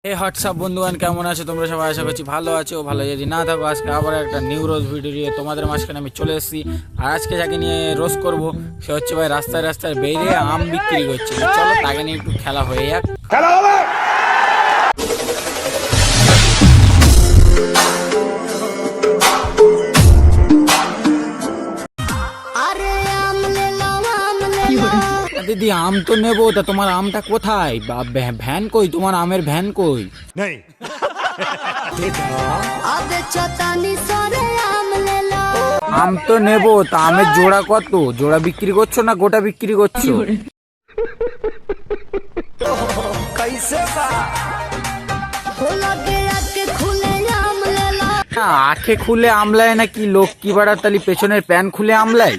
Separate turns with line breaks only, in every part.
এই হোয়াটসঅ্যাপ বন্ধুগণ, কেমন আছো তোমরা সবাই? আশা করছি ভালো আছো। ভালো যদি না থাকো, আজকে আবার একটা নিউ রোজ ভিডিও নিয়ে তোমাদের মাঝখানে আমি চলে এসেছি। আর আজকে যাকে নিয়ে রোজ করব সে হচ্ছে ভাই রাস্তায় রাস্তায় বেরিয়ে আম বিক্রি করছে। চলো তাকে নিয়ে একটু খেলা হয়ে যাক। খেলা হবে। দিদি আম তো নেবো, তা তোমার আমটা কোথায়? ভ্যান কই? তোমার আমের ভ্যান কই?
नहीं
আম তো নেবো, তা আমের জোড়া কত? জোড়া বিক্রি করছো না গোটা বিক্রি করছো? না, আখে খুলে আমলায় নাকি লোক কি বাড়ার তালি পেছনের প্যান খুলে আমলায়?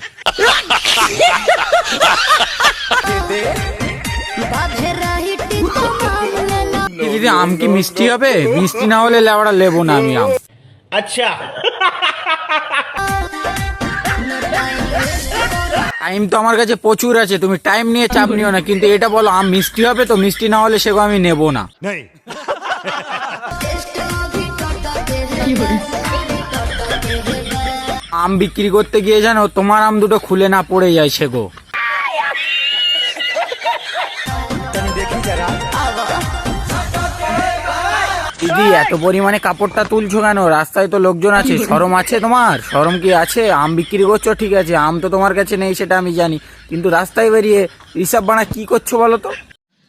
দিদি আম কি মিষ্টি হবে? মিষ্টি না হলে লেবড়া লেবো না আমি আম।
अच्छा
টাইম তো আমার কাছে প্রচুর আছে, তুমি টাইম নিয়ে চাপ নিও না, কিন্তু এটা বলো আম মিষ্টি হবে তো? মিষ্টি না হলে সেগো আমি নেবো না।
नहीं
আম বিক্রি করতে গিয়ে জানো তোমার আম দুটো খুলে না পড়ে যায় সেগো। দিদি এত পরিমাণে কাপড়টা তুলছো কেন? রাস্তায় তো লোকজন আছে, শরম আছে তোমার? শরম কি আছে? আম বিক্রি করছো ঠিক আছে, আম তো তোমার কাছে নেই সেটা আমি জানি, কিন্তু রাস্তায় বেরিয়ে ঋষভ বানা কি করছো বলো তো?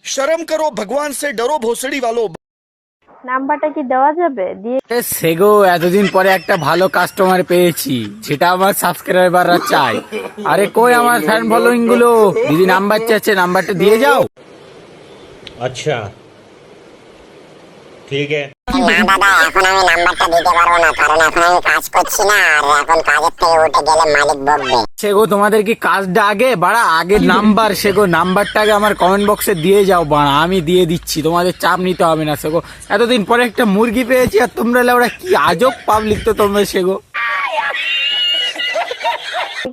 शर्म करो भगवान से डरो भोसड़ी वालों।
নাম্বারটা কি দেওয়া যাবে? দিয়ে
সেগো এতদিন পরে একটা ভালো কাস্টমার পেয়েছি, যেটা আমার সাবস্ক্রাইবাররা চাই। আরে কই আমার ফ্যান ফলোইং গুলো? দিদি নাম্বার চাচ্ছে, নাম্বারটা দিয়ে যাও।
अच्छा ठीक है
না দাদা, এখন আমি নাম্বারটা দিতে পারবো না, কারণ এখন আমি কাজ করছি না, আর এখন কাজের থেকে উঠে গেলে মালিক বকবে।
সেগো তোমাদের কি কাজটা আগে বাড়া, আগে নাম্বার? সেগো নাম্বারটা আগে আমার কমেন্ট বক্সে দিয়ে যাও বাড়া, আমি দিয়ে দিচ্ছি, তোমাদের চাপ নিতে হবে না। সেগো এতদিন পরে একটা মুরগি পেয়েছি, আর তোমরা লেওড়া কি আজব পাবলিক তো তোমরা। সেগো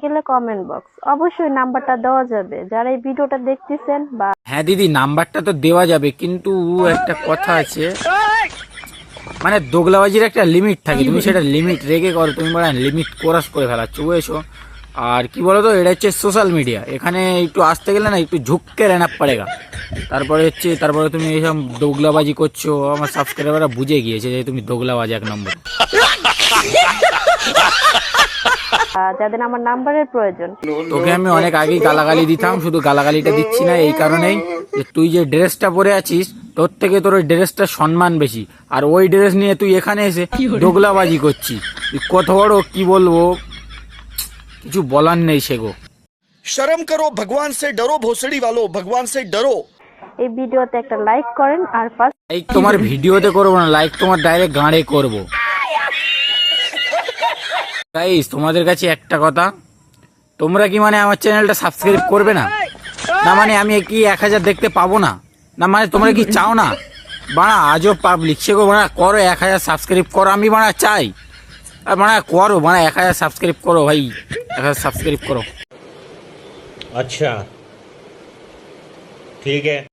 গেলে কমেন্ট বক্স অবশ্যই নাম্বারটা দেওয়া যাবে, যারা এই ভিডিওটা দেখতেছেন বা
হ্যাঁ দিদি নাম্বারটা তো দেওয়া যাবে, কিন্তু একটা কথা আছে, মানে দোগলাবাজির একটা লিমিট থাকে, তুমি সেটা লিমিট রেখে করো। তুমি বলে লিমিট ক্রস করে ফেলাচ্ছ, বুঝেছো? আর কি বলো তো, এটা হচ্ছে সোশ্যাল মিডিয়া, এখানে একটু আসতে গেলে না একটু ঝুঁককে রেনা পড়েগা। তারপরে তুমি এইসব দোগলাবাজি করছো, আমার সাবস্ক্রাইবাররা বুঝে গিয়েছে যে তুমি দোগলাবাজি এক নম্বর।
যাদের আমার নাম্বারের প্রয়োজন।
তোকে আমি অনেক আগেই গালাগালি দিতাম, শুধু গালাগালিটা দিচ্ছি না এই কারণেই যে তুই যে ড্রেসটা পরে আছিস, তোর থেকে তোর ওই ড্রেসটা সম্মান বেশি, আর ওই ড্রেস নিয়ে তুই এখানে এসে দোগলাবাজি করছিস। তুই কত বড় কি বলবো, কিছু বলার নেই সেগো।
शर्म करो भगवान से डरो भोसड़ी वालों, भगवान से डरो।
এই ভিডিওতে একটা লাইক করেন, আর ফার্স্ট
এই তোমার ভিডিওতে করবো না লাইক, তোমার ডাইরেক্ট গাঁড়ে করবো। গাইস তোমাদের কাছে একটা কথা, তোমরা কি মানে আমার চ্যানেলটা সাবস্ক্রাইব করবে না? না মানে আমি কি 1000 দেখতে পাবো না? না মানে তোমরা কি চাও না? বাড়া আজও পাবলিক সেগো, বাড়া করো 1000 সাবস্ক্রাইব করো, আমি বাড়া চাই। আর বাড়া করো, বাড়া 1000 সাবস্ক্রাইব করো ভাই, 1000 সাবস্ক্রাইব করো।
अच्छा ठीक है।